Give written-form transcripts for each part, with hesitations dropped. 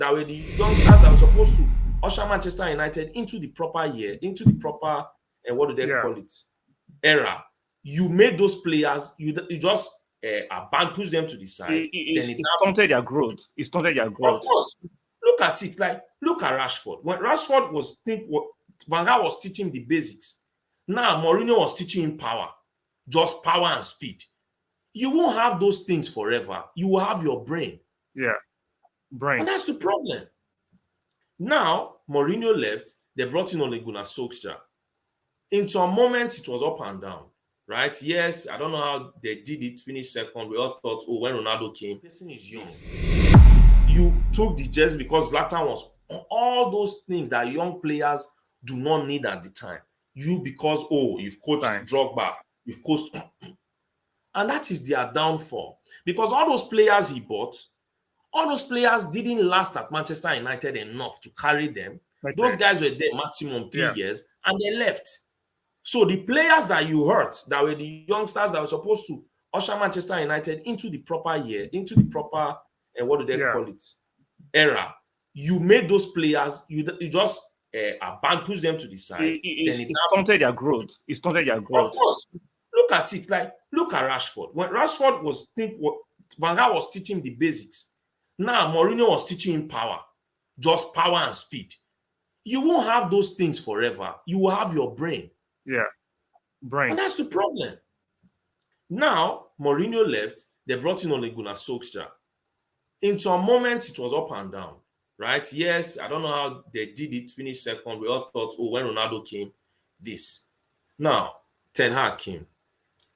that were the youngsters that were supposed to usher Manchester United into the proper year, into the proper, and what do they call it, era. You made those players, you just push them to the side. It stunted their growth. It stunted their growth. Of course, look at it. Like, look at Rashford. When Rashford Van Gaal was teaching the basics. Now Mourinho was teaching him power, just power and speed. You won't have those things forever. You will have your brain. Yeah, brain. And that's the problem. Now, Mourinho left. They brought in Ole Gunnar Solskjaer. In some moments, it was up and down, right? Yes, I don't know how they did it, finished second. We all thought, oh, when Ronaldo came, person is young. You took the jersey because Zlatan was all those things that young players do not need at the time. Because you've coached Drogba, you've coached, and that is their downfall. Because all those players he bought, all those players didn't last at Manchester United enough to carry them. Okay. Those guys were there maximum 3 years, and they left. So the players that you hurt, that were the youngsters that were supposed to usher Manchester United into the proper year, into the proper, and what do they call it, era. You made those players, you just push them to the side. It stunted their growth. It stunted their growth. Of course, look at it. Like, look at Rashford. When Rashford Van Gaal was teaching the basics. Now Mourinho was teaching him power, just power and speed. You won't have those things forever. You will have your brain. Yeah, brain. And that's the problem. Now Mourinho left. They brought in Ole Gunnar Solskjaer. In some moments, it was up and down, right? Yes, I don't know how they did it, finished second. We all thought, oh, when Ronaldo came, this. Now, Ten Hag came.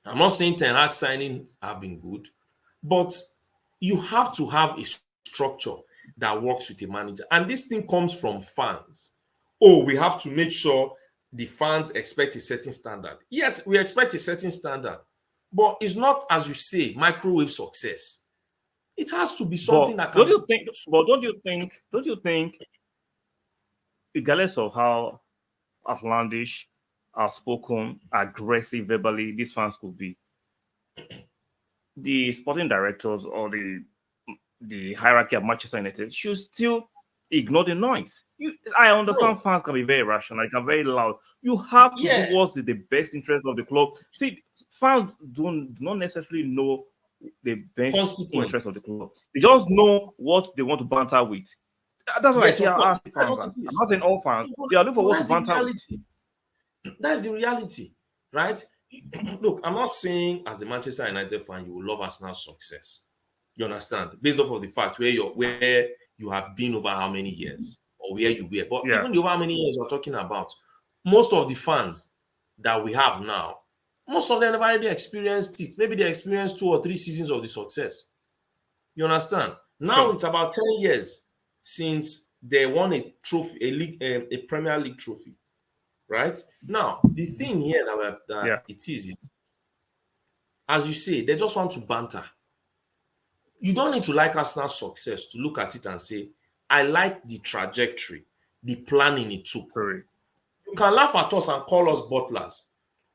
I'm not saying Ten Hag signings have been good, but you have to have a structure that works with a manager. And this thing comes from fans. Oh, we have to make sure the fans expect a certain standard. Yes, we expect a certain standard, but it's not, as you say, microwave success. It has to be something that can. Don't you think, regardless of how outlandish, outspoken, aggressive verbally these fans could be, the sporting directors or the hierarchy of Manchester United should still ignore the noise. I understand fans can be very rational, they can be very loud. You have to do what's in the best interest of the club. See, fans do not necessarily know the best interest of the club. They just know what they want to banter with. That's what I say. I'm not in all fans. They are looking for what to banter with. That's the reality, right? Look, I'm not saying as a Manchester United fan you will love Arsenal's success. You understand? Based off of the fact where you have been over how many years or where you were. But even over how many years we're talking about, most of the fans that we have now, most of them never really experienced it. Maybe they experienced 2 or 3 seasons of the success. You understand? Now it's about 10 years since they won a trophy, a Premier League trophy. Right? Now, the thing here that it is, as you say, they just want to banter. You don't need to like Arsenal's success to look at it and say, I like the trajectory, the planning it took. You can laugh at us and call us butlers,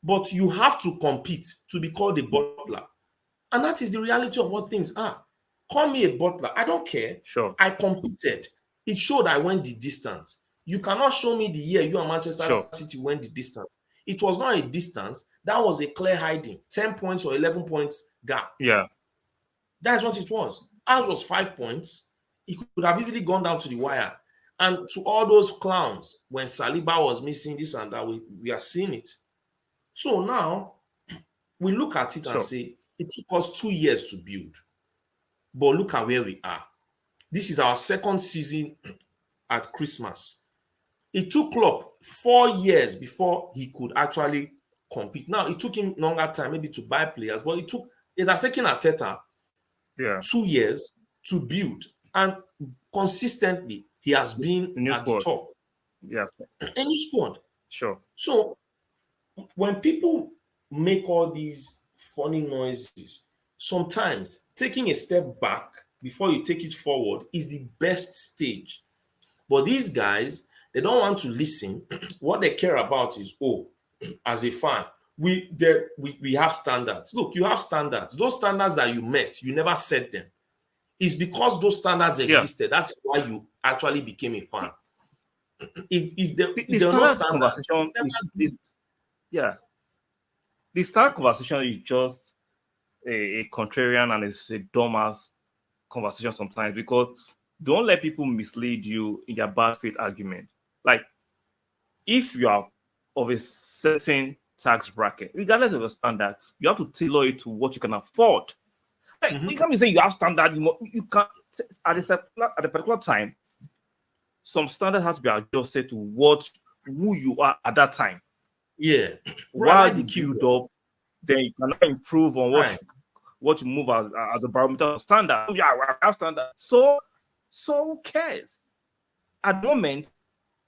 but you have to compete to be called a butler. And that is the reality of what things are. Call me a butler. I don't care. Sure. I competed. It showed I went the distance. You cannot show me the year you and Manchester City went the distance. It was not a distance. That was a clear hiding. 10 points or 11 points gap. Yeah. That's what it was. Ours was 5 points. It could have easily gone down to the wire. And to all those clowns, when Saliba was missing this and that, we are seeing it. So now, we look at it and say, it took us 2 years to build. But look at where we are. This is our second season at Christmas. It took Klopp 4 years before he could actually compete. Now, it took him longer time maybe to buy players, but it has taken Arteta 2 years to build. And consistently, he has been at the top. Yeah. Any squad. Sure. So, when people make all these funny noises, sometimes taking a step back before you take it forward is the best stage. But these guys, they don't want to listen. What they care about is, as a fan, we have standards. Look, you have standards. Those standards that you met, you never set them. It's because those standards Yeah. existed. That's why you actually became a fan. If there The are no standard standards, conversation is yeah. The standard conversation is just a contrarian and it's a dumbass conversation sometimes, because don't let people mislead you in their bad faith argument. Like, if you are of a certain tax bracket, regardless of your standard, you have to tailor it to what you can afford. Like, you can't be saying you have standard. You can't at a particular time. Some standard has to be adjusted to who you are at that time. Yeah. While you build up, then you can improve on what you move as a barometer standard. Yeah, I have standard. So who cares? At the moment,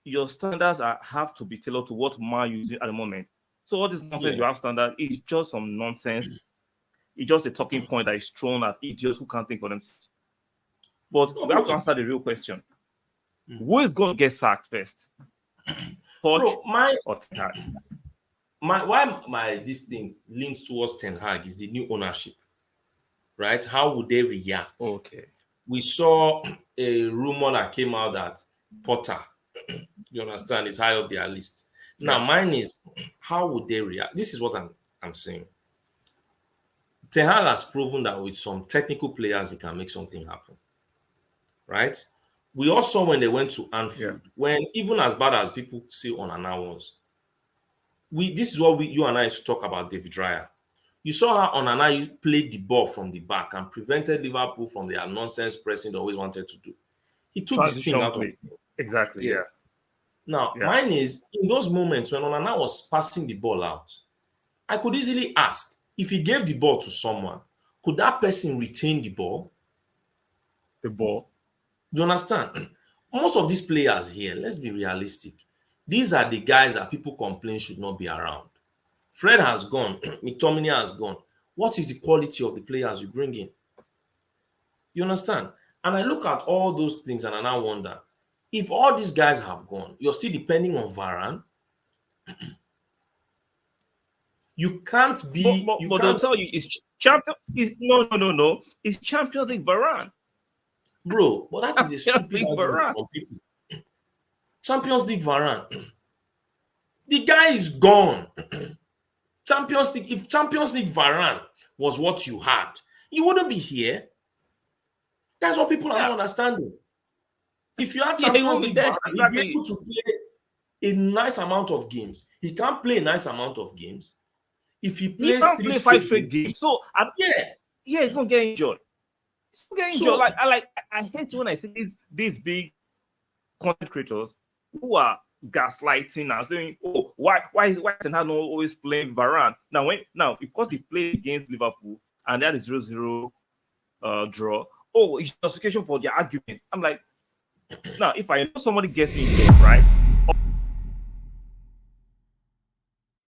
your standards have to be tailored to what man using at the moment. So all this nonsense you have standard is just some nonsense. It's just a talking point that is thrown at idiots who can't think for themselves. But we have to answer the real question. Who is going to get sacked first? Poch or Ten Hag? Why this thing leans towards Ten Hag is the new ownership, right? How would they react? Okay. We saw a rumor that came out that Potter, you understand, is high up their list. Now, mine is, how would they react? This is what I'm saying. Ten Hag has proven that with some technical players, he can make something happen, right? We all saw when they went to Anfield, when even as bad as people say Onana was, this is what you and I used to talk about David Raya. You saw how Onana played the ball from the back and prevented Liverpool from their nonsense pressing they always wanted to do. He took the sting out of it. Exactly, yeah. Now, mine is, in those moments when Onana was passing the ball out, I could easily ask, if he gave the ball to someone, could that person retain the ball? The ball? Do you understand? Most of these players here, let's be realistic. These are the guys that people complain should not be around. Fred has gone. McTominay has gone. What is the quality of the players you bring in? You understand? And I look at all those things and I now wonder, if all these guys have gone, you're still depending on Varane. You can't be. But they'll tell you it's champion. No. It's Champions League Varane. Bro, but that is a stupid argument from people. Champions League Varane. The guy is gone. Champions League. If Champions League Varane was what you had, you wouldn't be here. That's what people are not understanding. If you had Champions League Varane, he'd be able to play a nice amount of games. He can't play a nice amount of games. If he plays play 5 straight games, so he's gonna get injured. He's gonna get injured. I hate when I see these big content creators who are gaslighting and saying, "Oh, why is Ten Hag not always playing Varane?" Now because he played against Liverpool and that is 0-0 draw. Oh, it's justification for their argument. I'm like, now if I know somebody gets injured, right?